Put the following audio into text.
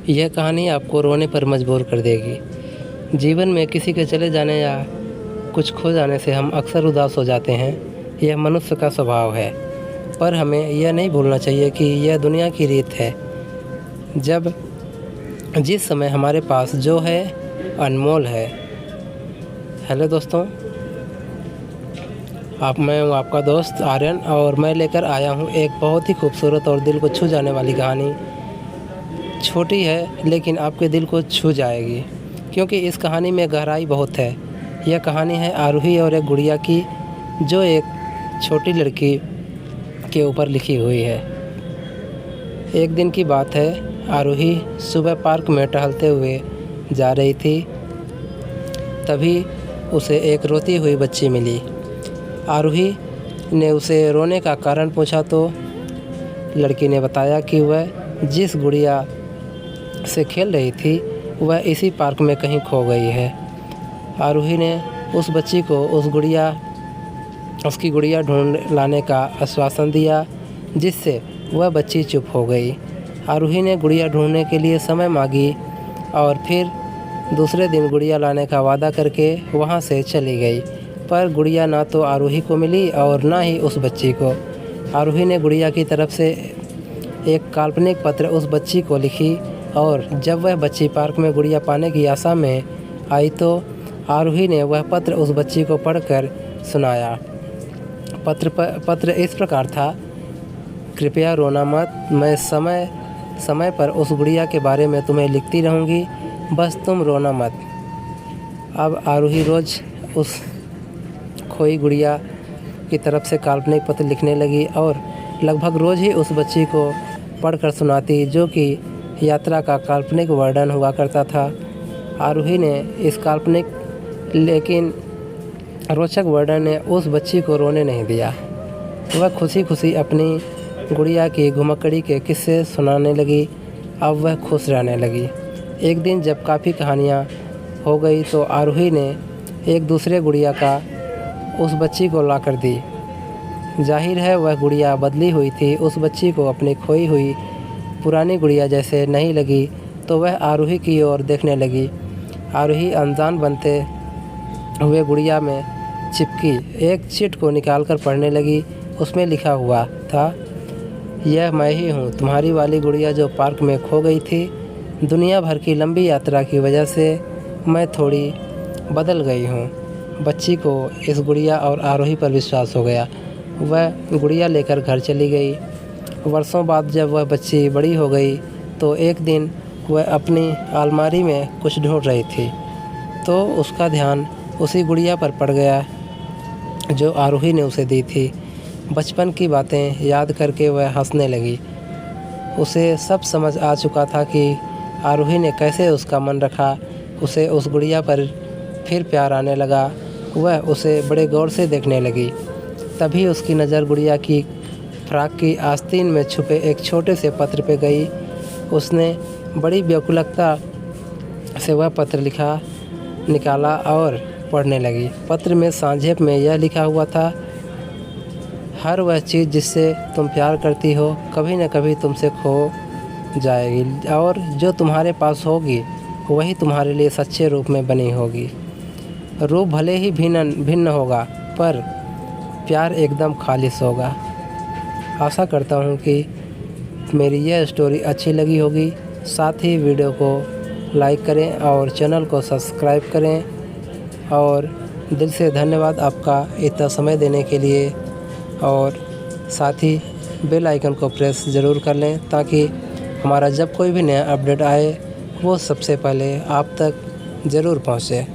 यह कहानी आपको रोने पर मजबूर कर देगी। जीवन में किसी के चले जाने या कुछ खो जाने से हम अक्सर उदास हो जाते हैं। यह मनुष्य का स्वभाव है, पर हमें यह नहीं भूलना चाहिए कि यह दुनिया की रीत है। जिस समय हमारे पास जो है अनमोल है। हेलो दोस्तों, मैं हूँ आपका दोस्त आर्यन और मैं लेकर आया हूँ एक बहुत ही खूबसूरत और दिल को छू जाने वाली कहानी। छोटी है लेकिन आपके दिल को छू जाएगी, क्योंकि इस कहानी में गहराई बहुत है। यह कहानी है आरूही और एक गुड़िया की, जो एक छोटी लड़की के ऊपर लिखी हुई है। एक दिन की बात है, आरूही सुबह पार्क में टहलते हुए जा रही थी। तभी उसे एक रोती हुई बच्ची मिली। आरूही ने उसे रोने का कारण पूछा तो लड़की ने बताया कि वह जिस गुड़िया से खेल रही थी वह इसी पार्क में कहीं खो गई है। आरूही ने उस बच्ची को उसकी गुड़िया ढूंढ लाने का आश्वासन दिया, जिससे वह बच्ची चुप हो गई। आरूही ने गुड़िया ढूंढने के लिए समय मांगी और फिर दूसरे दिन गुड़िया लाने का वादा करके वहां से चली गई। पर गुड़िया ना तो आरूही को मिली और ना ही उस बच्ची को। आरूही ने गुड़िया की तरफ से एक काल्पनिक पत्र उस बच्ची को लिखी और जब वह बच्ची पार्क में गुड़िया पाने की आशा में आई तो आरूही ने वह पत्र उस बच्ची को पढ़कर सुनाया। पत्र इस प्रकार था, कृपया रोना मत, मैं समय समय पर उस गुड़िया के बारे में तुम्हें लिखती रहूँगी, बस तुम रोना मत। अब आरूही रोज़ उस खोई गुड़िया की तरफ से काल्पनिक पत्र लिखने लगी और लगभग रोज़ ही उस बच्ची को पढ़कर सुनाती, जो कि यात्रा का काल्पनिक वर्णन हुआ करता था। आरूही ने इस काल्पनिक लेकिन रोचक वर्णन ने उस बच्ची को रोने नहीं दिया। वह खुशी खुशी अपनी गुड़िया की घुमक्कड़ी के किस्से सुनाने लगी। अब वह खुश रहने लगी। एक दिन जब काफ़ी कहानियाँ हो गई तो आरूही ने एक दूसरे गुड़िया का उस बच्ची को लाकर दी। जाहिर है वह गुड़िया बदली हुई थी। उस बच्ची को अपनी खोई हुई पुरानी गुड़िया जैसे नहीं लगी तो वह आरूही की ओर देखने लगी। आरूही अनजान बनते हुए गुड़िया में चिपकी एक चिट को निकालकर पढ़ने लगी। उसमें लिखा हुआ था, यह मैं ही हूँ, तुम्हारी वाली गुड़िया जो पार्क में खो गई थी। दुनिया भर की लंबी यात्रा की वजह से मैं थोड़ी बदल गई हूँ। बच्ची को इस गुड़िया और आरोही पर विश्वास हो गया। वह गुड़िया लेकर घर चली गई। वर्षों बाद जब वह बच्ची बड़ी हो गई तो एक दिन वह अपनी अलमारी में कुछ ढूंढ रही थी तो उसका ध्यान उसी गुड़िया पर पड़ गया जो आरोही ने उसे दी थी। बचपन की बातें याद करके वह हंसने लगी। उसे सब समझ आ चुका था कि आरोही ने कैसे उसका मन रखा। उसे उस गुड़िया पर फिर प्यार आने लगा। वह उसे बड़े गौर से देखने लगी। तभी उसकी नज़र गुड़िया की फ्राक की आस्तीन में छुपे एक छोटे से पत्र पे गई। उसने बड़ी व्याकुलता से वह पत्र निकाला और पढ़ने लगी। पत्र में संक्षेप में यह लिखा हुआ था, हर वह चीज़ जिससे तुम प्यार करती हो कभी न कभी तुमसे खो जाएगी और जो तुम्हारे पास होगी वही तुम्हारे लिए सच्चे रूप में बनी होगी। रूप भले ही भिन्न होगा पर प्यार एकदम खालिश होगा। आशा करता हूँ कि मेरी यह स्टोरी अच्छी लगी होगी। साथ ही वीडियो को लाइक करें और चैनल को सब्सक्राइब करें। और दिल से धन्यवाद आपका इतना समय देने के लिए। और साथ ही बेल आइकन को प्रेस ज़रूर कर लें ताकि हमारा जब कोई भी नया अपडेट आए वो सबसे पहले आप तक ज़रूर पहुँचे।